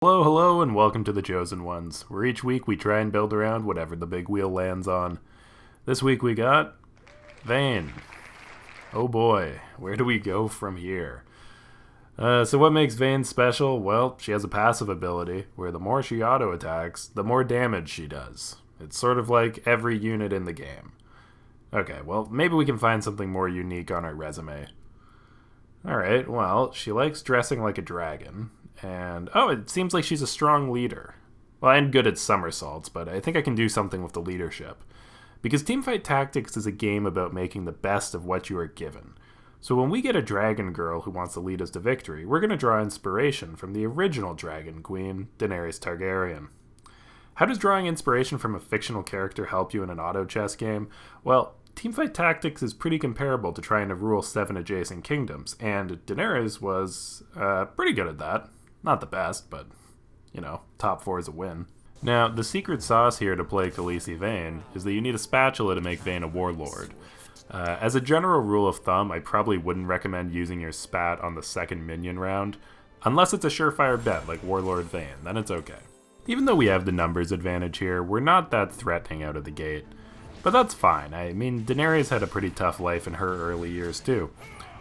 Hello, hello, and welcome to The Chosen Ones, where each week we try and build around whatever the big wheel lands on. This week we got Vayne. Oh boy, where do we go from here? So what makes Vayne special? Well, she has a passive ability, where the more she auto-attacks, the more damage she does. It's sort of like every unit in the game. Okay, well, maybe we can find something more unique on our resume. Alright, well, she likes dressing like a dragon. And, it seems like she's a strong leader. Well, I'm good at somersaults, but I think I can do something with the leadership. Because Teamfight Tactics is a game about making the best of what you are given. So when we get a dragon girl who wants to lead us to victory, we're going to draw inspiration from the original dragon queen, Daenerys Targaryen. How does drawing inspiration from a fictional character help you in an auto chess game? Well, Teamfight Tactics is pretty comparable to trying to rule 7 adjacent kingdoms, and Daenerys was pretty good at that. Not the best, but, top 4 is a win. Now, the secret sauce here to play Khaleesi Vayne is that you need a spatula to make Vayne a warlord. As a general rule of thumb, I probably wouldn't recommend using your spat on the second minion round, unless it's a surefire bet like Warlord Vayne, then it's okay. Even though we have the numbers advantage here, we're not that threatening out of the gate. But that's fine. I mean, Daenerys had a pretty tough life in her early years too.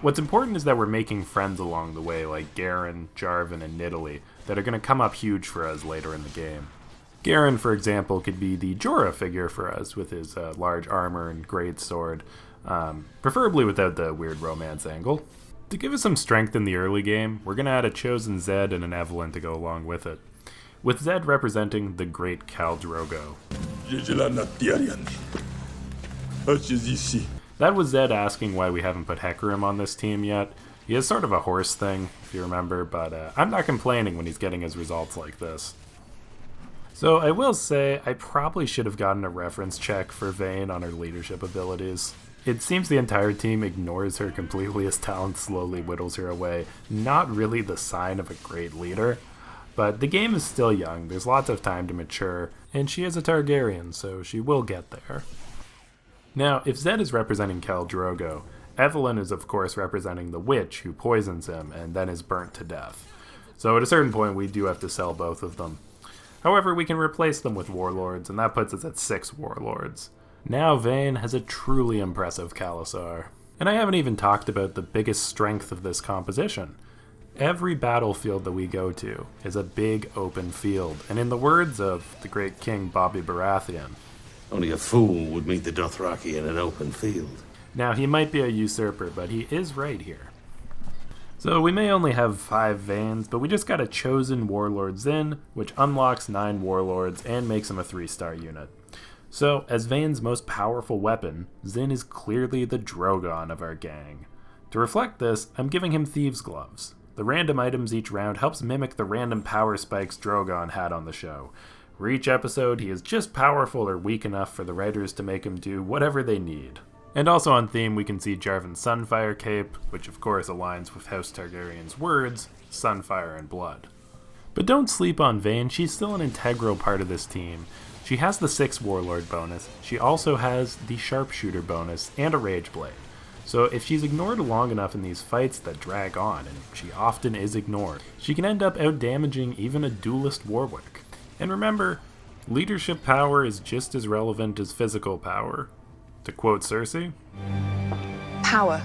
What's important is that we're making friends along the way, like Garen, Jarvan, and Nidalee, that are going to come up huge for us later in the game. Garen, for example, could be the Jorah figure for us with his large armor and great sword, preferably without the weird romance angle. To give us some strength in the early game, we're going to add a chosen Zed and an Evelyn to go along with it, with Zed representing the great Khal Drogo. That was Zed asking why we haven't put Hecarim on this team yet. He has sort of a horse thing, if you remember, but I'm not complaining when he's getting his results like this. So I will say, I probably should have gotten a reference check for Vayne on her leadership abilities. It seems the entire team ignores her completely as talent slowly whittles her away. Not really the sign of a great leader, but the game is still young, there's lots of time to mature, and she is a Targaryen, so she will get there. Now, if Zed is representing Khal Drogo, Evelyn is of course representing the witch who poisons him and then is burnt to death. So at a certain point we do have to sell both of them. However, we can replace them with warlords, and that puts us at 6 warlords. Now Vayne has a truly impressive Khalasar. And I haven't even talked about the biggest strength of this composition. Every battlefield that we go to is a big open field, and in the words of the great King Bobby Baratheon, only a fool would meet the Dothraki in an open field. Now, he might be a usurper, but he is right here. So we may only have 5 Vaynes, but we just got a chosen Warlord Zyn, which unlocks 9 Warlords and makes him a 3-star unit. So, as Vayne's most powerful weapon, Zyn is clearly the Drogon of our gang. To reflect this, I'm giving him Thieves' Gloves. The random items each round helps mimic the random power spikes Drogon had on the show. For each episode, he is just powerful or weak enough for the writers to make him do whatever they need. And also on theme, we can see Jarvan's Sunfire cape, which of course aligns with House Targaryen's words, Sunfire and Blood. But don't sleep on Vayne, she's still an integral part of this team. She has the 6 Warlord bonus, she also has the Sharpshooter bonus, and a Rage Blade. So if she's ignored long enough in these fights that drag on, and she often is ignored, she can end up outdamaging even a duelist Warwick. And remember, leadership power is just as relevant as physical power. To quote Cersei, power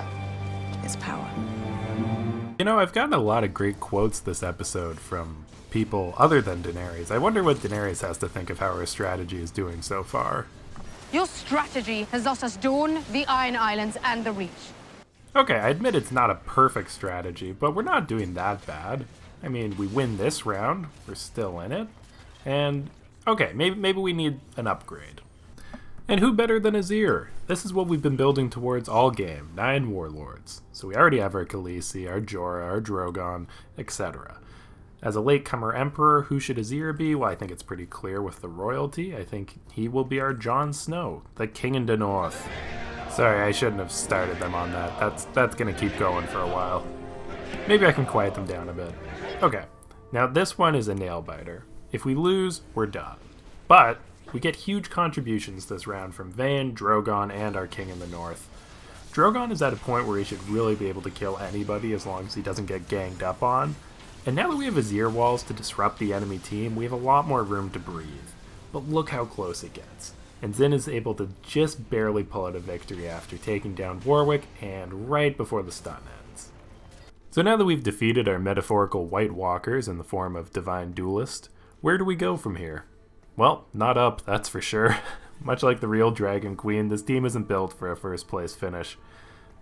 is power. I've gotten a lot of great quotes this episode from people other than Daenerys. I wonder what Daenerys has to think of how her strategy is doing so far. Your strategy has lost us Dawn, the Iron Islands, and the Reach. Okay, I admit it's not a perfect strategy, but we're not doing that bad. I mean, we win this round, we're still in it. And, okay, maybe we need an upgrade. And who better than Azir? This is what we've been building towards all game, 9 warlords. So we already have our Khaleesi, our Jorah, our Drogon, etc. As a latecomer emperor, who should Azir be? Well, I think it's pretty clear with the royalty. I think he will be our Jon Snow, the King in the North. Sorry, I shouldn't have started them on that. That's gonna keep going for a while. Maybe I can quiet them down a bit. Okay, now this one is a nail-biter. If we lose, we're done. But we get huge contributions this round from Vayne, Drogon, and our King in the North. Drogon is at a point where he should really be able to kill anybody as long as he doesn't get ganged up on, And now that we have Azir walls to disrupt the enemy team, we have a lot more room to breathe. But look how close it gets. And Xin is able to just barely pull out a victory after taking down Warwick and right before the stun ends. So now that we've defeated our metaphorical White Walkers in the form of Divine Duelist, where do we go from here? Well, not up, that's for sure. Much like the real Dragon Queen, this team isn't built for a first place finish.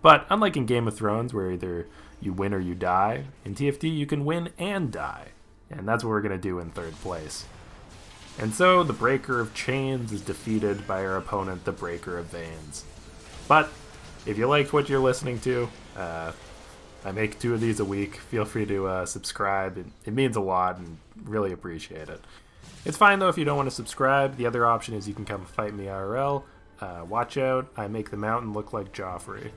But unlike in Game of Thrones, where either you win or you die, in TFT you can win and die. And that's what we're going to do in third place. And so the Breaker of Chains is defeated by our opponent, the Breaker of Veins. But if you liked what you're listening to, I make 2 of these a week. Feel free to subscribe. It means a lot and really appreciate it. It's fine though if you don't want to subscribe. The other option is you can come fight me IRL. Watch out, I make the mountain look like Joffrey.